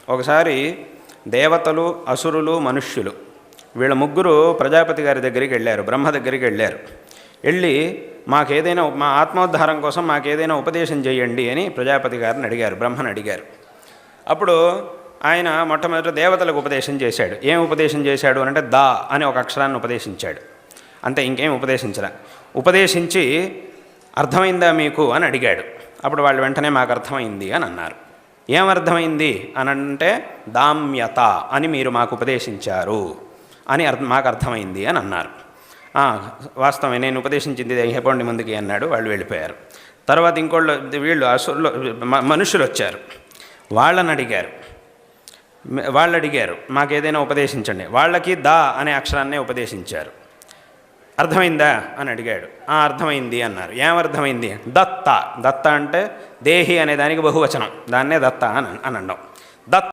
ఒకసారి దేవతలు, అసురులు, మనుష్యులు వీళ్ళ ముగ్గురు ప్రజాపతి గారి దగ్గరికి వెళ్ళారు, బ్రహ్మ దగ్గరికి వెళ్ళారు. వెళ్ళి మాకేదైనా మా ఆత్మోద్ధారం కోసం మాకేదైనా ఉపదేశం చేయండి అని ప్రజాపతి గారిని అడిగారు, బ్రహ్మని అడిగారు. అప్పుడు ఆయన మొట్టమొదట దేవతలకు ఉపదేశం చేశాడు. ఏం ఉపదేశం చేశాడు అంటే దా అనే ఒక అక్షరాన్ని ఉపదేశించాడు. అంతే, ఇంకేం ఉపదేశించరా. ఉపదేశించి అర్థమైందా మీకు అని అడిగాడు. అప్పుడు వాళ్ళు వెంటనే మాకు అర్థమైంది అని అన్నారు. ఏమర్థమైంది అని అంటే దామ్యత అని మీరు మాకు ఉపదేశించారు అని మాకు అర్థమైంది అని అన్నారు. వాస్తవమే, నేను ఉపదేశించింది చెప్పండి ముందుకి అన్నాడు. వాళ్ళు వెళ్ళిపోయారు. తర్వాత వీళ్ళు అసురులు మనుషులు వచ్చారు. వాళ్ళని అడిగారు. వాళ్ళు అడిగారు మాకేదైనా ఉపదేశించండి. వాళ్ళకి దా అనే అక్షరాన్నే ఉపదేశించారు. అర్థమైందా అని అడిగాడు. అర్థమైంది అన్నారు. ఏమర్థమైంది? దత్త. దత్త అంటే దేహి అనే దానికి బహువచనం, దాన్నే దత్త అని అనడం.